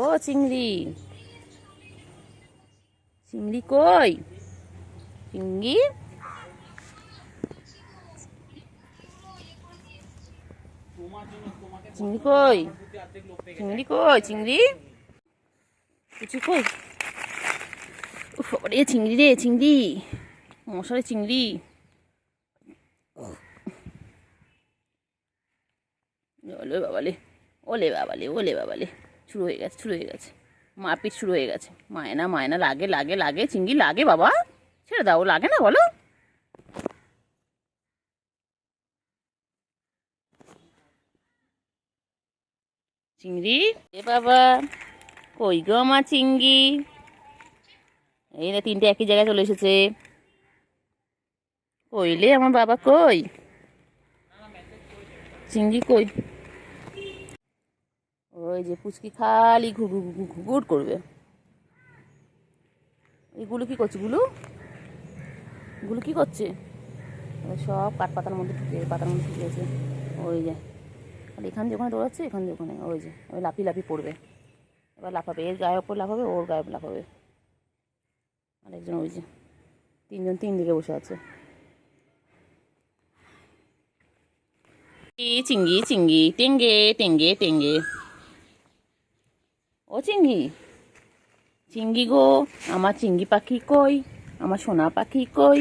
ও চিংড়ি, চিংড়ি কই? চিংড়ি, চিংড়ি কই? চিংড়ি কই? চিংড়ি কিছু কই? উফ রে চিংড়ি, রে চিংড়ি, মশারে চিংড়ি। ওলে বাবালে, ওলে বাবালে, ওলে বাবালে, শুরু হয়ে গেছে, শুরু হয়ে গেছে, মারপিট শুরু হয়ে গেছে। মায়না মায়না, লাগে লাগে লাগে, চিংড়ি লাগে বাবা, ছেড়ে দাও, লাগে না বলো? চিংড়ি এ বাবা, কই গো আমার চিংড়ি? এই না তিনটে একই জায়গায় চলে এসেছে। কইলে আমার বাবা কই? চিংড়ি কই? ওই যে পুচকি খালি ঘুঘু ঘুঘু ঘুঘুর করবে। এইগুলো কি করছে? গুলো গুলো কি করছে? সব কাঠ পাতার মধ্যে ঢুকে, পাতার মধ্যে ঢুকে আছে। ওই যে আর এখান দিয়ে ওখানে দৌড়াচ্ছে, এখান দিয়ে ওখানে, ওই যে ওই লাফি লাফি পড়বে। এবার লাফাবে, এর গায়ের ওপর লাফাবে, ওর গায়ে লাফাবে। আরেকজন ওই যে, তিনজন তিন দিকে বসে আছে। চিংড়ি চিংড়ি, টেঙ্গে টেঙ্গে টেঙ্গে। ও চিংড়ি, চিংড়ি গো, আমার চিংড়ি পাখি কই? আমার সোনা পাখি কই?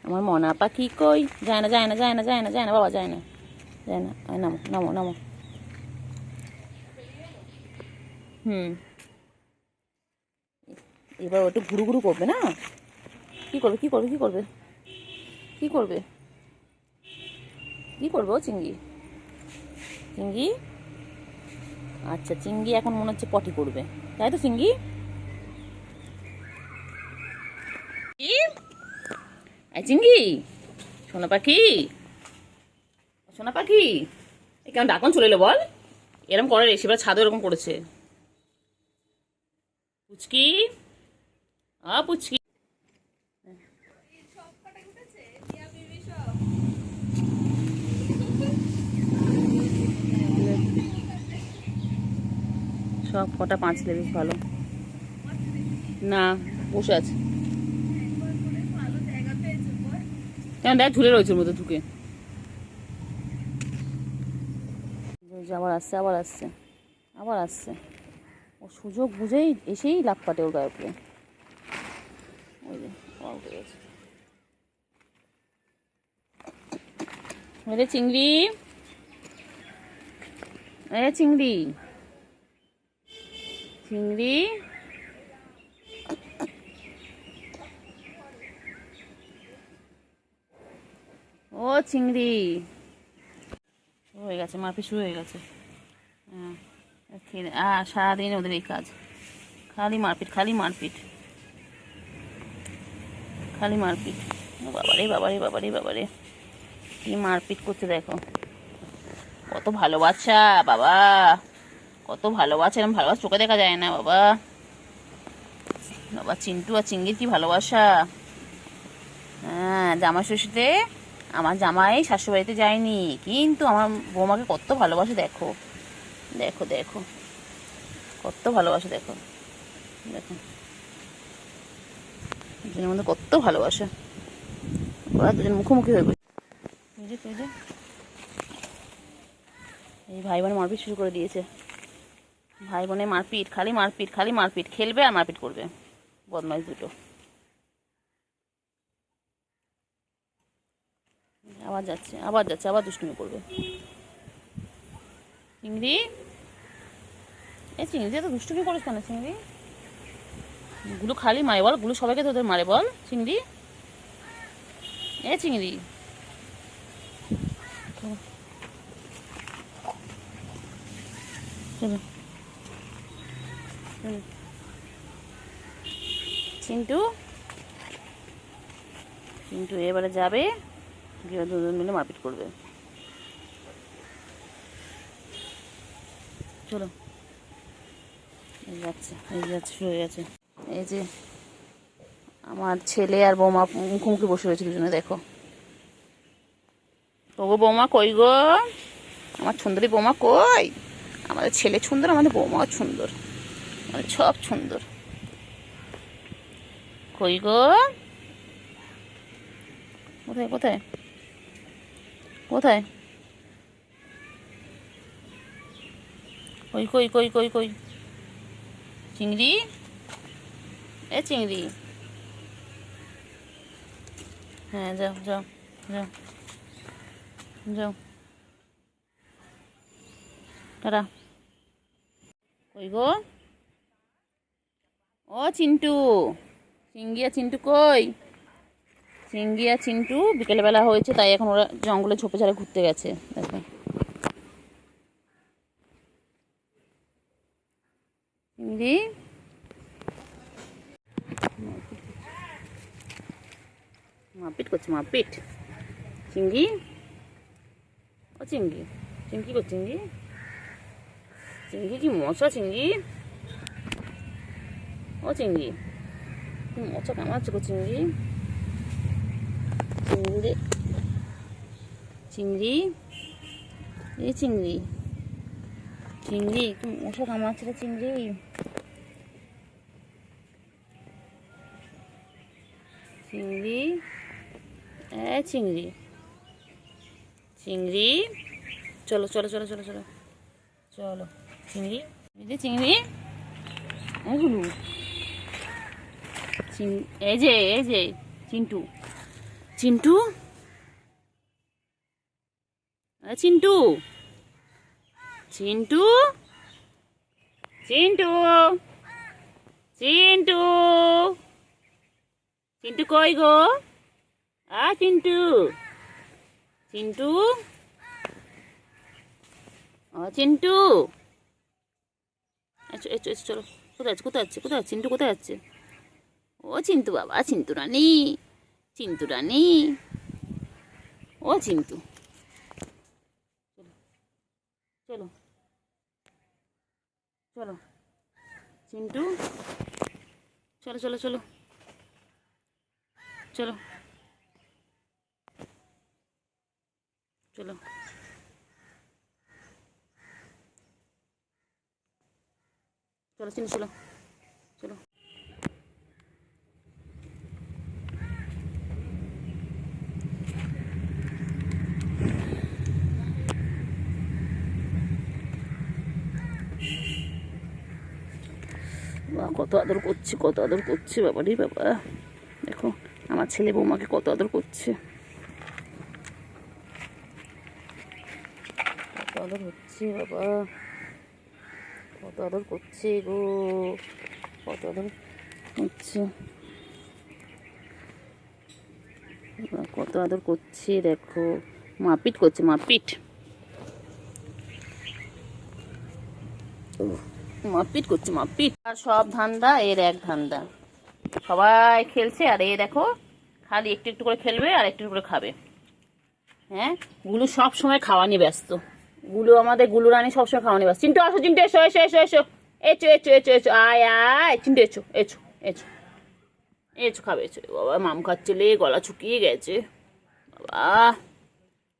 আমার মনা পাখি কই? যায় না, যায় না, যায় না, যায় না, যায় না বাবা, যায় না, যায় না। নামো নামো নামো। হুম, এবার ওটা ঘুরু ঘুরু করবে না? কি করবে, কি করবে, কি করবে, কি করবে, কি করবে ও চিংড়ি? চিংড়ি, আচ্ছা চিংড়ি এখন মনে হচ্ছে পটি করবে, তাই তো চিংড়ি? কি চিংড়ি, সোনা পাখি, সোনা পাখি, এ কেমন ডাকন চলে এলো বল? এরকম করে রে, সেবার ছাদও এরকম করেছে। পুচকি, পুচকি, সব কটা পাঁচলে বেশ ভালো না, বসে আছে কেন? দেখ ঝুলে রয়েছে ওর মধ্যে ঢুকে। আবার আসছে, আবার আসছে, আবার আসছে। ও সুযোগ বুঝেই এসেই লাফ কাটে ওর গায়ে উপরে। ওই যে উঠে গেছে। এরে চিংড়ি, এ চিংড়ি, চিংড়ি, ও চিংড়ি, হয়ে গেছে, মারপিট শুরু হয়ে গেছে। হ্যাঁ, সারাদিন ওদের এই কাজ, খালি মারপিট, খালি মারপিট, খালি মারপিট। বাবারে বাবারে বাবারে বাবারে, কি মারপিট করছে দেখো। কত ভালোবাসা বাবা, কত ভালোবাসা, এরকম ভালোবাসা চোখে দেখা যায় না বাবা। বাবা চিন্টু আর চিংড়ির কি ভালোবাসা। হ্যাঁ, জামাই ষষ্ঠীতে আমার জামাই শাশুড়িবাড়িতে যায়নি, কিন্তু আমার বৌমাকে কত ভালোবাসে দেখো, দেখো দেখো, কত ভালোবাসে দেখো, দেখো দুজনের মধ্যে কত ভালোবাসা। ওরা দুজন মুখোমুখি হয়ে বসে। এই ভাই বোনে মারপিট শুরু করে দিয়েছে। ভাই বোনে মারপিট, খালি মারপিট, খালি মারপিট, খেলবে আর মারপিট করবে, বদমাইশ দুটো। আবার যাচ্ছে, আবার যাচ্ছে, আবার দুষ্টুমি করবে। চিংড়ি, এই চিংড়ি তো দুষ্টুমি করিস কেন চিংড়ি? গুলো খালি মারে বল, গুলো সবাইকে তোদের মারে বল চিংড়ি, এ চিংড়ি। চিন্টু, চিন্টু এবারে যাবে, গিয়ে দুজন মিলে মারপিট করবে। চলো, এই যাচ্ছে, এই যাচ্ছে, শুরু হয়ে গেছে। এই যে আমার ছেলে আর বৌমা মুখোমুখি বসে রয়েছে দুজনে, দেখো। ওগো বৌমা কই গো? আমার সুন্দরী বৌমা কই? আমাদের ছেলে সুন্দর, আমাদের বৌমাও সুন্দর। সব সুন্দর। কই গো, কোথায় কোথায় কোথায়? কই কই কই কই কই? চিংড়ি, এ চিংড়ি, হ্যাঁ যাও যাও যাও যাও, টাটা। কই গো, ও চিন্টু, চিংড়ি আর চিন্টু কই? চিংড়ি আর চিন্টু বিকেলবেলা হয়েছে, তাই এখন ওরা জঙ্গলে ঝোপে ঝাড়ে ঘুরতে গেছে। দেখো চিংড়ি, মারপিট করছে, মারপিট। চিংড়ি, ও চিংড়ি, চিংড়ি করছে চিংড়ি, চিংড়ি কি মশা চিংড়ি, ও চিংড়ি কি মশা কামাচ্ছে গো চিংড়ি, চিংড়ি, চিংড়ি, এই চিংড়ি, চিংড়ি কি মশা কামাচ্ছে রে চিংড়ি, চিংড়ি, এ চিংড়ি, চিংড়ি, চলো চলো চলো চলো চলো চলো, চিংড়ি, এই চিংড়ি, এগুলো এই যে চিন্টু, চিন্টু, চিন্টু, চিন্টু, চিন্টু, চিন্টু, চিন্টু কই গো, চিন্টু, চিন্টু, চিন্টু, এসো এসো এসো চলো। কোথায় আছে কোথায় আছে কোথায় আছে চিন্টু, কোথায় আছে? ও চিন্টু বাবা, চিন্টু রানী, চিন্টু রানী, ও চিন্টু, চলো চলো চিন্টু, চলো চলো চলো চলো চলো, চলো চিন্টু চলো চলো। কত আদর করছে, কত আদর করছে বাবা রে বাবা। দেখো আমার ছেলে বৌমাকে কত আদর করছে, কত আদর হচ্ছে বাবা, কত আদর করছে গো, কত আদর হচ্ছে, কত আদর করছে দেখো। মারপিট করছে, মারপিট, মারপিট করছে, মারপিট। আর সব ধান্দা এর এক ধান্দা, সবাই খেলছে আর এ দেখো খালি একটু একটু করে খেলবে আর একটু করে খাবে। হ্যাঁ, গুলু সব সময় খাওয়া নিয়ে ব্যস্ত, গুলু আমাদের গুলু রানী সবসময় খাওয়া নিয়ে ব্যস্ত। চিন্টু আসো, চিন্টু এসো এসো এসো এসো, এসো এসো এসো এসো, আয় আয় চিন্টু এসো এসো এসো এসো, খাবে এসো। বাবা মাম খাচ্ছে লে, গলা শুকিয়ে গেছে বাবা,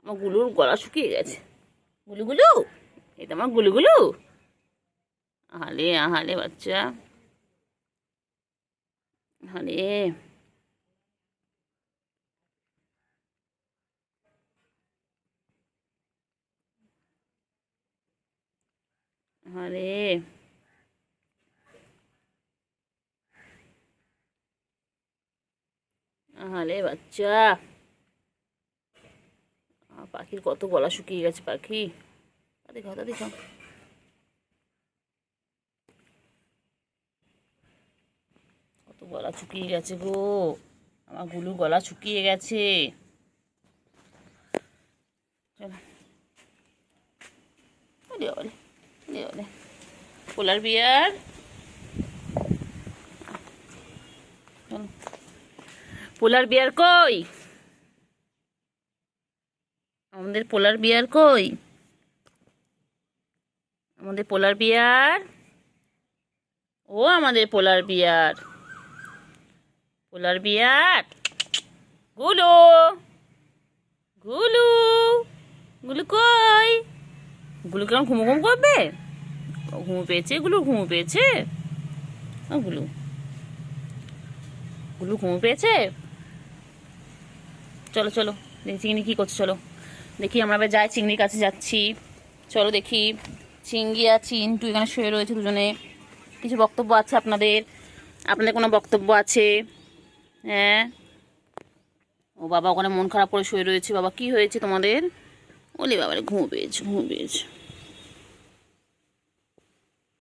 আমার গুলুর গলা শুকিয়ে গেছে। গুলু গুলু, এটা আমার গুলু গুলু, আহালে আহালে বাচ্চা, আহালে, আহারে, আহালে বাচ্চা। পাখির কত গলা শুকিয়ে গেছে, পাখি দেখাও তা দেখাও, কত গলা শুকিয়ে গেছে গো, আমার গুলু গলা শুকিয়ে গেছে। চলো পোলার বিয়ার, পোলার বিয়ার কই, আমাদের পোলার বিয়ার কই, আমাদের পোলার বিয়ার, ও আমাদের পোলার বিয়ার, পোলার বিয়ার, গুলু গুলু, গুলু কই, গুলু কেমন ঘুমো ঘুম করবে, ঘুমো পেয়েছে, গুলু ঘুমো পেয়েছে, ও গুলু, গুলু ঘুম পেয়েছে? চলো চলো দেখি চিংড়ি কী করছে, চলো দেখি। আমরা এবার যাই, চিংড়ির কাছে যাচ্ছি। চলো দেখি। চিংড়ি আর চিন্টু এখানে শুয়ে রয়েছে দুজনে। কিছু বক্তব্য আছে আপনাদের? আপনাদের কোনো বক্তব্য আছে? হ্যাঁ। ও বাবা ওখানে মন খারাপ করে শুয়ে রয়েছে। বাবা কি হয়েছে তোমাদের? ওলে বাবারে ঘুম পেয়েছে, ঘুম পেয়েছে।